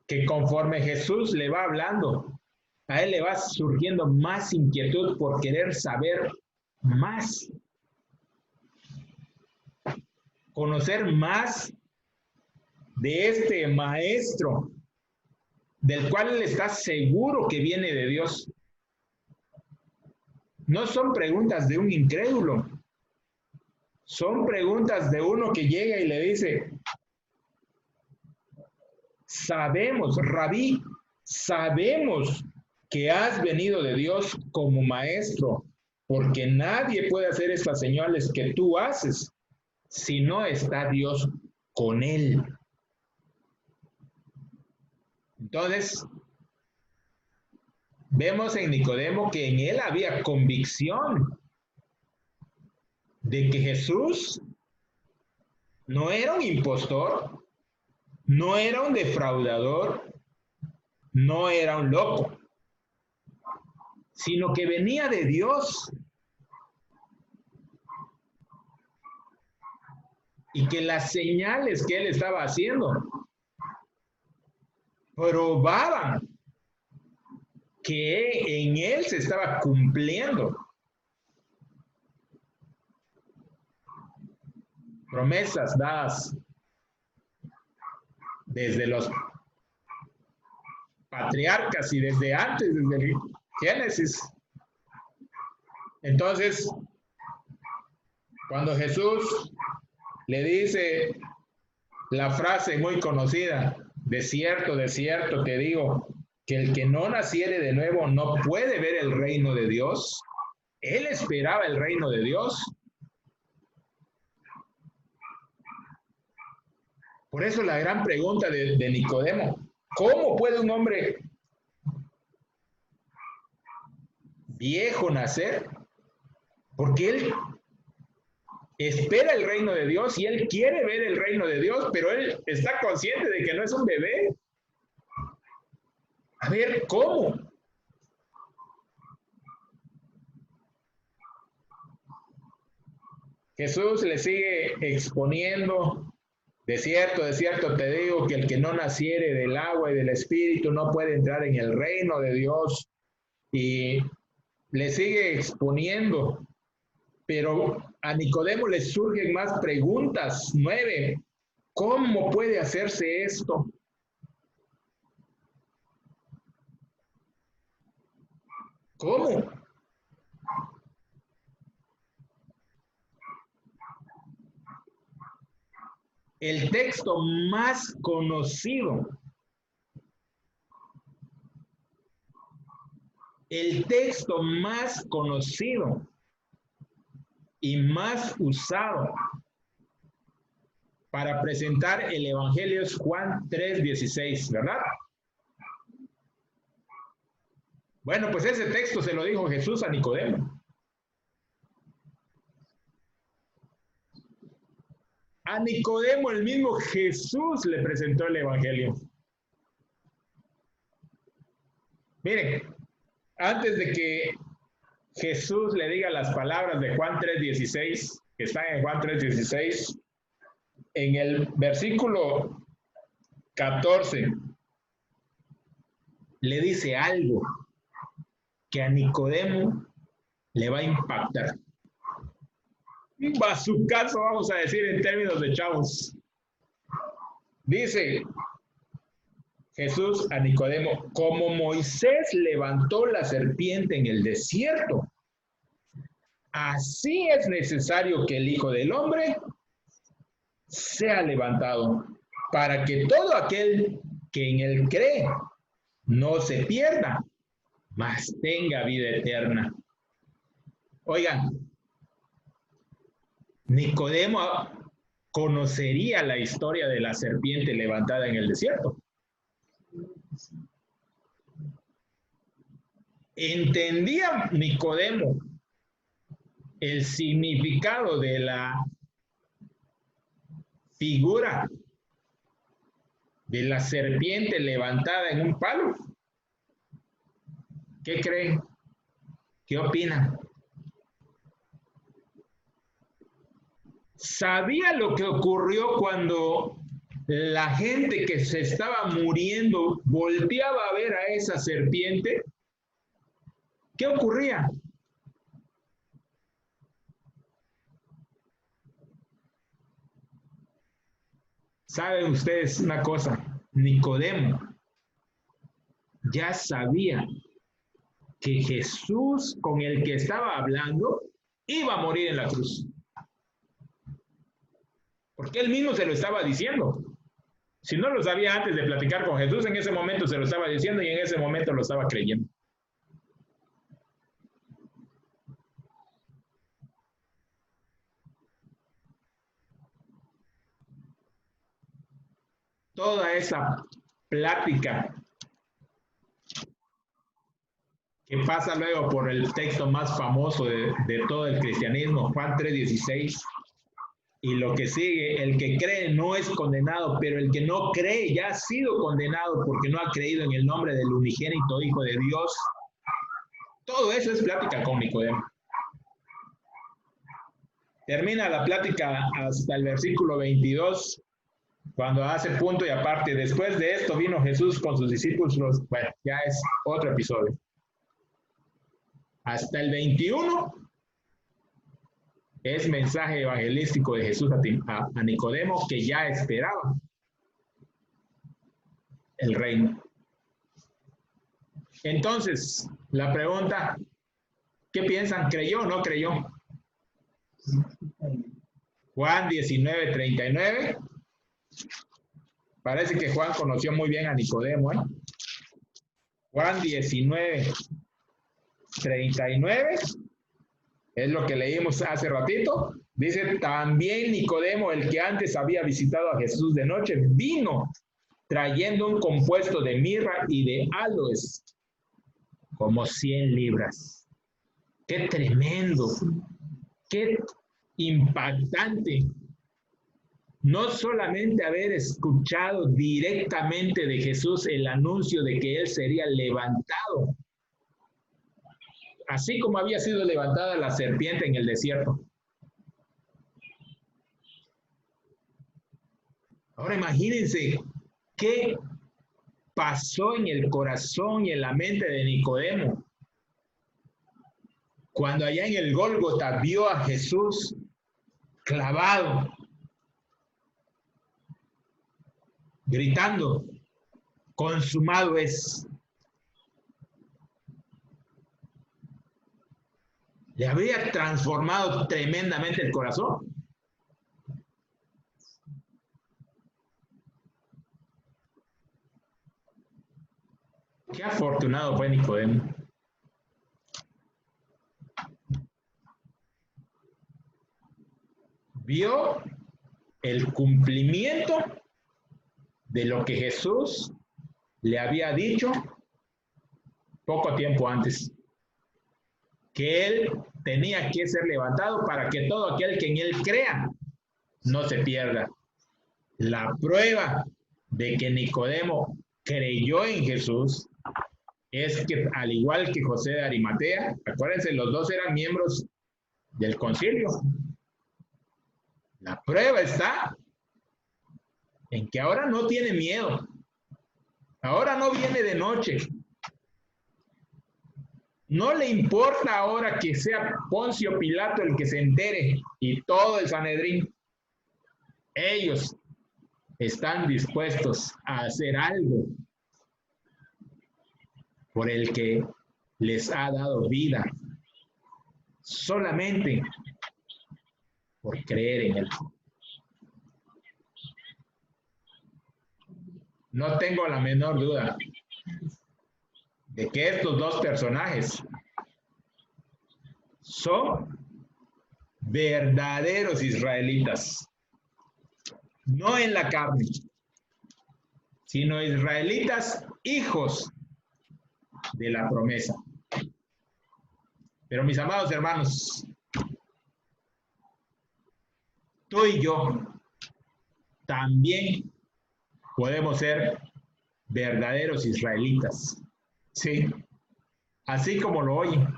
J: que conforme Jesús le va hablando, a él le va surgiendo más inquietud por querer saber más, conocer más de este maestro, del cual él está seguro que viene de Dios. No son preguntas de un incrédulo, son preguntas de uno que llega y le dice, sabemos, Rabí, sabemos que has venido de Dios como maestro, porque nadie puede hacer estas señales que tú haces si no está Dios con él. Entonces, vemos en Nicodemo que en él había convicción de que Jesús no era un impostor, no era un defraudador, no era un loco, sino que venía de Dios. Y que las señales que él estaba haciendo probaban que en él se estaba cumpliendo promesas dadas desde los patriarcas y desde antes, desde el Génesis. Entonces, cuando Jesús le dice la frase muy conocida, de cierto te digo, que el que no naciere de nuevo no puede ver el reino de Dios. Él esperaba el reino de Dios. Por eso la gran pregunta de Nicodemo, ¿cómo puede un hombre viejo nacer? Porque él espera el reino de Dios y él quiere ver el reino de Dios, pero él está consciente de que no es un bebé. A ver, ¿cómo? Jesús le sigue exponiendo, de cierto te digo que el que no naciere del agua y del espíritu no puede entrar en el reino de Dios. Y le sigue exponiendo, pero a Nicodemo le surgen más preguntas. 9. ¿Cómo puede hacerse esto? ¿Cómo? El texto más conocido, y más usado para presentar el Evangelio es Juan 3:16, ¿verdad? Bueno, pues ese texto se lo dijo Jesús a Nicodemo. A Nicodemo el mismo Jesús le presentó el Evangelio. Miren, antes de que Jesús le diga las palabras de Juan 3:16, que están en Juan 3:16, en el versículo 14, le dice algo que a Nicodemo le va a impactar. Un bazucazo, vamos a decir en términos de chavos. Dice Jesús a Nicodemo, como Moisés levantó la serpiente en el desierto, así es necesario que el Hijo del Hombre sea levantado, para que todo aquel que en él cree no se pierda, mas tenga vida eterna. Oigan, Nicodemo conocería la historia de la serpiente levantada en el desierto. ¿Entendía Nicodemo el significado de la figura de la serpiente levantada en un palo? ¿Qué creen? ¿Qué opinan? ¿Sabía lo que ocurrió cuando la gente que se estaba muriendo volteaba a ver a esa serpiente? ¿Qué ocurría? ¿Saben ustedes una cosa? Nicodemo ya sabía que Jesús con el que estaba hablando iba a morir en la cruz. Porque él mismo se lo estaba diciendo. Si no lo sabía antes de platicar con Jesús, en ese momento se lo estaba diciendo y en ese momento lo estaba creyendo. Toda esa plática que pasa luego por el texto más famoso de todo el cristianismo, Juan 3:16, y lo que sigue, el que cree no es condenado, pero el que no cree ya ha sido condenado porque no ha creído en el nombre del unigénito Hijo de Dios. Todo eso es plática con Nicodemo. Termina la plática hasta el versículo 22, cuando hace punto y aparte. Después de esto vino Jesús con sus discípulos. Bueno, ya es otro episodio. Hasta el 21 es mensaje evangelístico de Jesús a Nicodemo, que ya esperaba el reino. Entonces, la pregunta, ¿qué piensan? ¿Creyó o no creyó? Juan 19:39. Parece que Juan conoció muy bien a Nicodemo, ¿eh? Juan 19:39. Es lo que leímos hace ratito. Dice, también Nicodemo, el que antes había visitado a Jesús de noche, vino trayendo un compuesto de mirra y de áloes, como 100 libras. ¡Qué tremendo! ¡Qué impactante! No solamente haber escuchado directamente de Jesús el anuncio de que Él sería levantado, así como había sido levantada la serpiente en el desierto. Ahora imagínense qué pasó en el corazón y en la mente de Nicodemo cuando allá en el Gólgota vio a Jesús clavado, gritando, consumado es. Le había transformado tremendamente el corazón. Qué afortunado fue Nicodemo. Vio el cumplimiento de lo que Jesús le había dicho poco tiempo antes, que Él tenía que ser levantado para que todo aquel que en Él crea no se pierda. La prueba de que Nicodemo creyó en Jesús es que, al igual que José de Arimatea, acuérdense, los dos eran miembros del concilio. La prueba está en que ahora no tiene miedo. Ahora no viene de noche. No le importa ahora que sea Poncio Pilato el que se entere y todo el Sanedrín. Ellos están dispuestos a hacer algo por el que les ha dado vida, solamente por creer en él. No tengo la menor duda de que estos dos personajes son verdaderos israelitas, no en la carne, sino israelitas hijos de la promesa. Pero mis amados hermanos, tú y yo también podemos ser verdaderos israelitas, ¿sí? Así como lo oyen.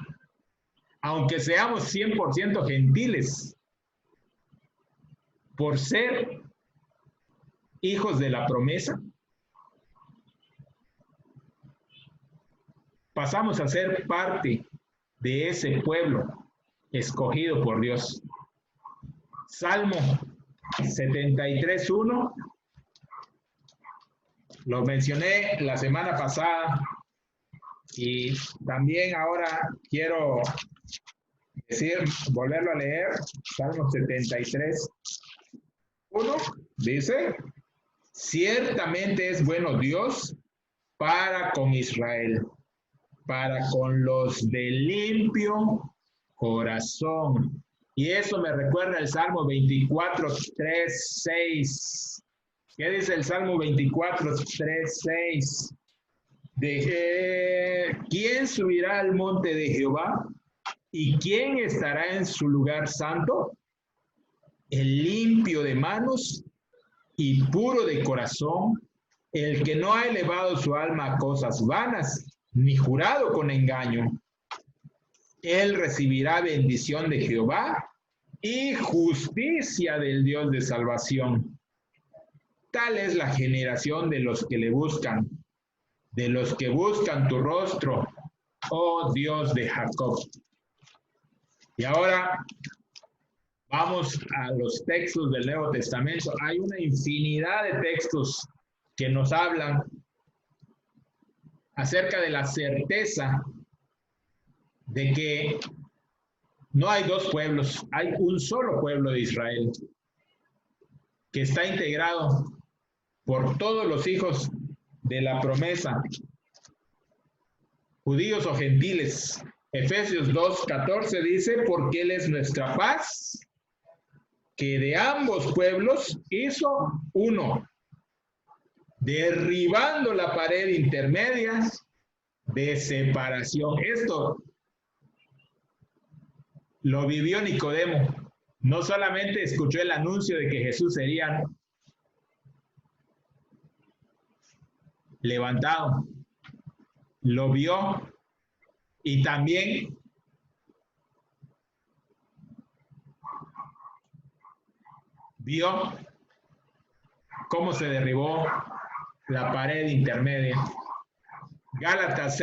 J: Aunque seamos 100% gentiles, por ser hijos de la promesa, pasamos a ser parte de ese pueblo escogido por Dios. Salmo 73:1, lo mencioné la semana pasada y también ahora quiero volverlo a leer. Salmo 73:1 dice: ciertamente es bueno Dios para con Israel, para con los de limpio corazón. Y eso me recuerda el Salmo 24:3-6. ¿Qué dice el Salmo 24:3-6? ¿Quién subirá al monte de Jehová? ¿Y quién estará en su lugar santo? El limpio de manos y puro de corazón, el que no ha elevado su alma a cosas vanas, ni jurado con engaño. Él recibirá bendición de Jehová y justicia del Dios de salvación. Tal es la generación de los que le buscan, de los que buscan tu rostro, oh Dios de Jacob. Y ahora vamos a los textos del Nuevo Testamento. Hay una infinidad de textos que nos hablan acerca de la certeza de que no hay dos pueblos, hay un solo pueblo de Israel que está integrado por todos los hijos de la promesa, judíos o gentiles. Efesios 2:14 dice: porque Él es nuestra paz, que de ambos pueblos hizo uno, derribando la pared intermedia de separación. Esto lo vivió Nicodemo. No solamente escuchó el anuncio de que Jesús sería levantado, lo vio y también vio cómo se derribó la pared intermedia. Gálatas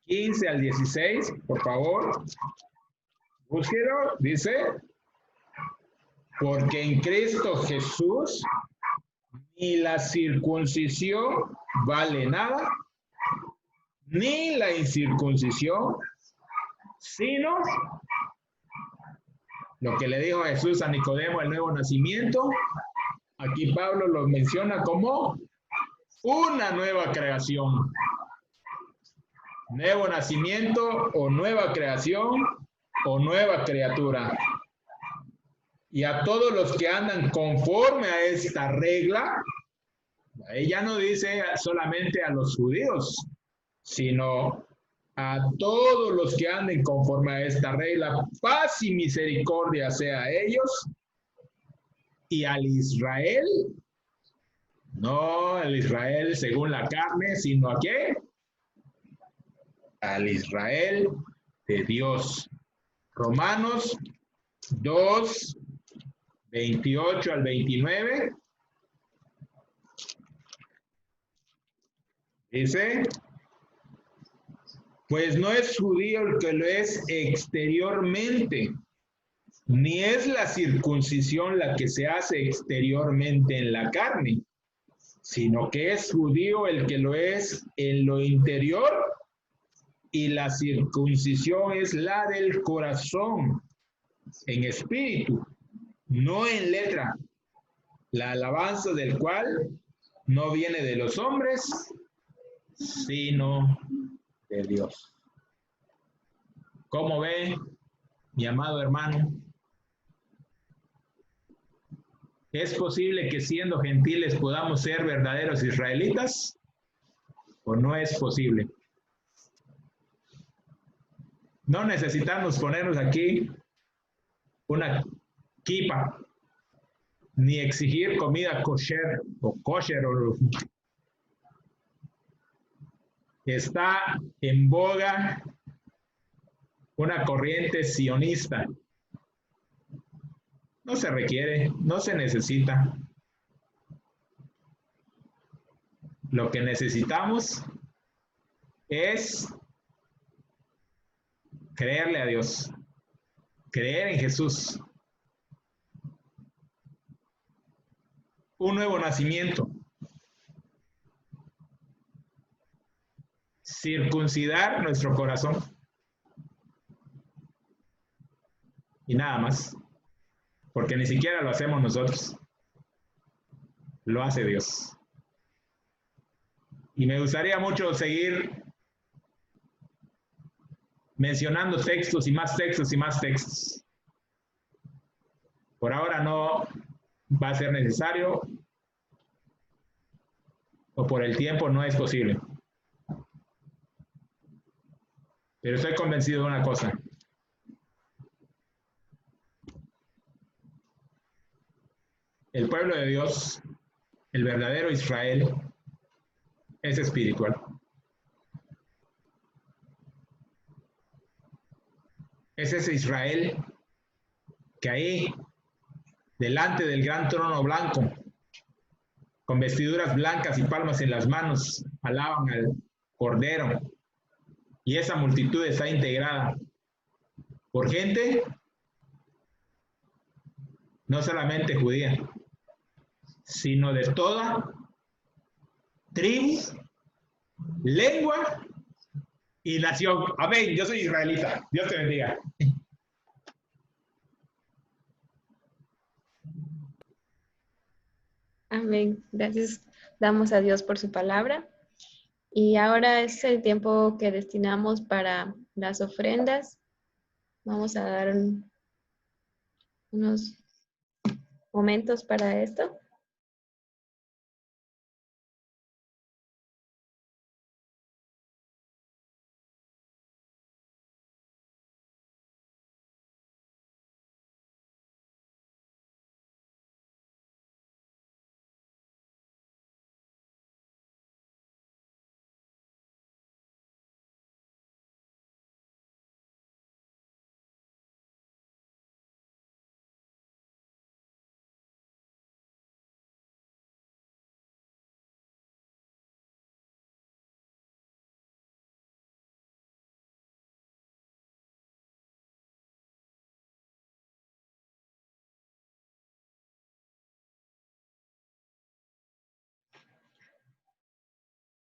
J: 6:15-16, por favor. Búsquelo, dice: porque en Cristo Jesús ni la circuncisión vale nada, ni la incircuncisión, sino lo que le dijo Jesús a Nicodemo, el nuevo nacimiento. Aquí Pablo lo menciona como una nueva creación. Nuevo nacimiento o nueva creación o nueva criatura. Y a todos los que andan conforme a esta regla, ella no dice solamente a los judíos, sino a todos los que anden conforme a esta regla, paz y misericordia sea a ellos y al Israel, no el Israel según la carne, sino a qué, al Israel de Dios. Romanos 2:28-29 dice: Pues no es judío el que lo es exteriormente, ni es la circuncisión la que se hace exteriormente en la carne, sino que es judío el que lo es en lo interior, y la circuncisión es la del corazón, en espíritu, no en letra, la alabanza del cual no viene de los hombres, sino de Dios. ¿Cómo ve, mi amado hermano? ¿Es posible que siendo gentiles podamos ser verdaderos israelitas? ¿O no es posible? No necesitamos ponernos aquí una kipa, ni exigir comida kosher o kosher. Está en boga una corriente sionista. No se requiere, no se necesita. Lo que necesitamos es creerle a Dios, creer en Jesús. Un nuevo nacimiento. Circuncidar nuestro corazón. Y nada más. Porque ni siquiera lo hacemos nosotros. Lo hace Dios. Y me gustaría mucho seguir mencionando textos y más textos y más textos. Por ahora no va a ser necesario, o por el tiempo no es posible. Pero estoy convencido de una cosa. El pueblo de Dios, el verdadero Israel, es espiritual. Es ese Israel que ahí, delante del gran trono blanco, con vestiduras blancas y palmas en las manos, alaban al Cordero. Y esa multitud está integrada por gente no solamente judía, sino de toda tribu, lengua y nación. Amén. Yo soy israelita. Dios te bendiga.
A: Amén. Gracias damos a Dios por su palabra. Y ahora es el tiempo que destinamos para las ofrendas. Vamos a dar unos momentos para esto.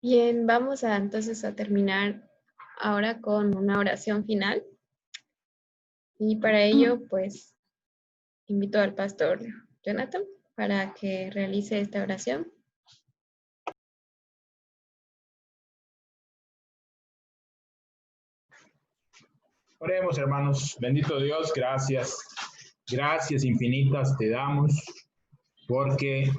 A: Bien, vamos a entonces a terminar ahora con una oración final. Y para ello, pues, invito al pastor Jonathan para que realice esta oración.
J: Oremos, hermanos. Bendito Dios, gracias. Gracias infinitas te damos porque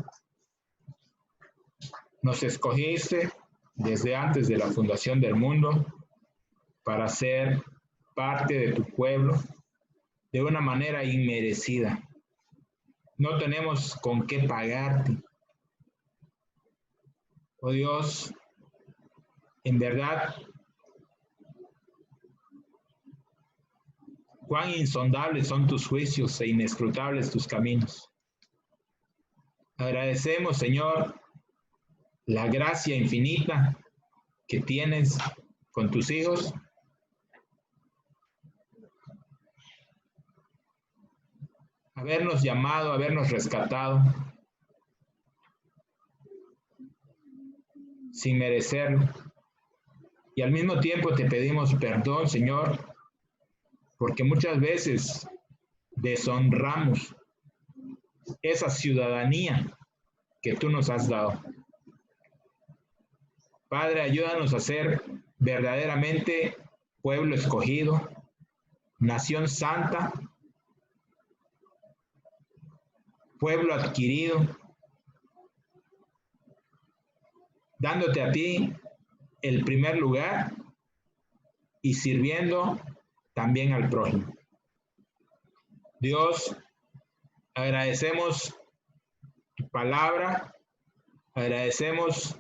J: nos escogiste desde antes de la fundación del mundo para ser parte de tu pueblo de una manera inmerecida. No tenemos con qué pagarte. Oh Dios, en verdad, cuán insondables son tus juicios e inescrutables tus caminos. Agradecemos, Señor, la gracia infinita que tienes con tus hijos habernos llamado, habernos rescatado, sin merecerlo. Y al mismo tiempo te pedimos perdón, Señor, porque muchas veces deshonramos esa ciudadanía que tú nos has dado. Padre, ayúdanos a ser verdaderamente pueblo escogido, nación santa, pueblo adquirido, dándote a ti el primer lugar y sirviendo también al prójimo. Dios, agradecemos tu palabra, agradecemos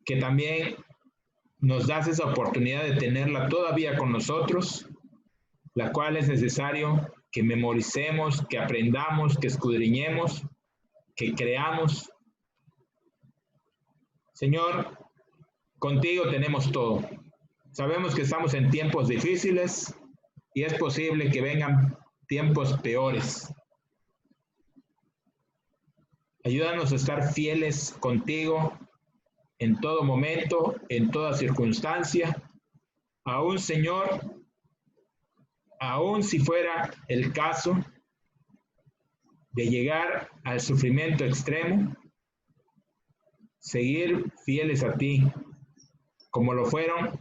J: que también nos das esa oportunidad de tenerla todavía con nosotros, la cual es necesario que memoricemos, que aprendamos, que escudriñemos, que creamos. Señor, contigo tenemos todo. Sabemos que estamos en tiempos difíciles y es posible que vengan tiempos peores. Ayúdanos a estar fieles contigo en todo momento, en toda circunstancia. Aún, Señor, aún si fuera el caso de llegar al sufrimiento extremo, seguir fieles a ti, como lo fueron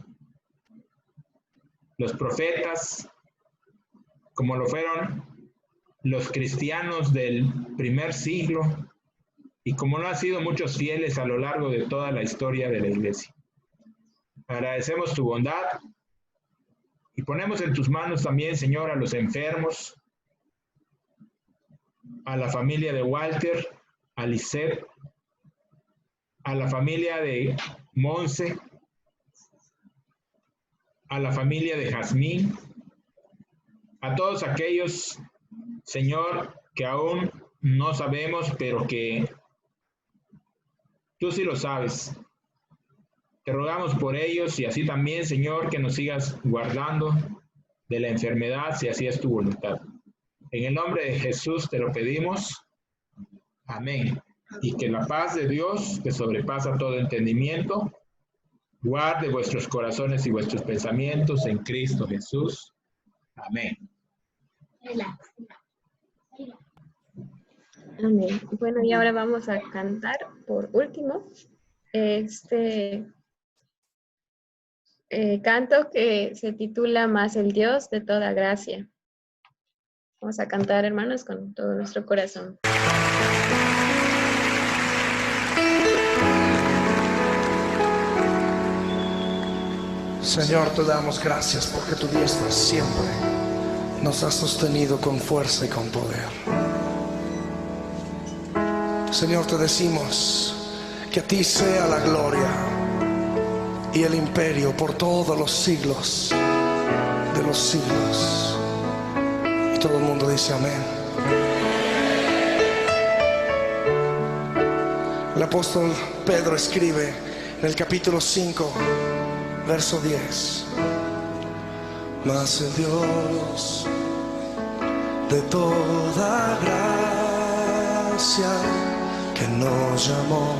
J: los profetas, como lo fueron los cristianos del primer siglo, y como lo han sido muchos fieles a lo largo de toda la historia de la iglesia. Agradecemos tu bondad y ponemos en tus manos también, Señor, a los enfermos, a la familia de Walter, a Lisette, a la familia de Monse, a la familia de Jazmín, a todos aquellos, Señor, que aún no sabemos, pero que tú sí lo sabes. Te rogamos por ellos y así también, Señor, que nos sigas guardando de la enfermedad, si así es tu voluntad. En el nombre de Jesús te lo pedimos. Amén. Y que la paz de Dios, que sobrepasa todo entendimiento, guarde vuestros corazones y vuestros pensamientos en Cristo Jesús. Amén.
A: Amén. Bueno, y ahora vamos a cantar por último este canto que se titula Más el Dios de toda gracia. Vamos a cantar, hermanos, con todo nuestro corazón.
P: Señor, te damos gracias porque tu diestra siempre nos ha sostenido con fuerza y con poder. Señor, te decimos que a ti sea la gloria y el imperio por todos los siglos de los siglos. Y todo el mundo dice amén. El apóstol Pedro escribe en el capítulo 5, verso 10. Mas el Dios de toda gracia, que nos llamó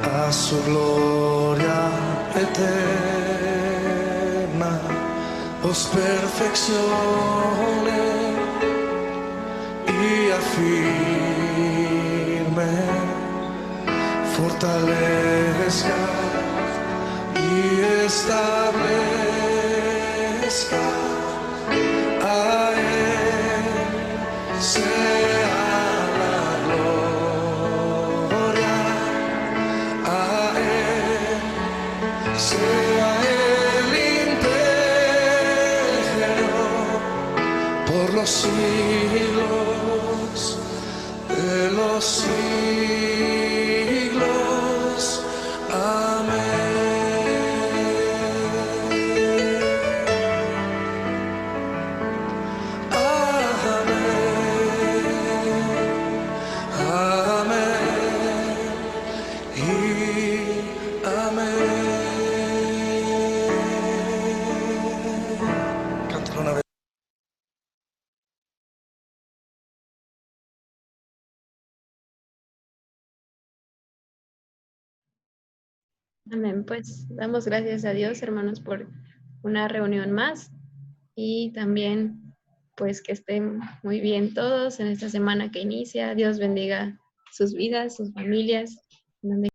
P: a su gloria eterna, os perfeccione y afirme, fortalezca y establezca. A Él sea la gloria, a Él sea el imperio por los siglos de los siglos. Amén.
A: Amén. Pues damos gracias a Dios, hermanos, por una reunión más y también pues que estén muy bien todos en esta semana que inicia. Dios bendiga sus vidas, sus familias, donde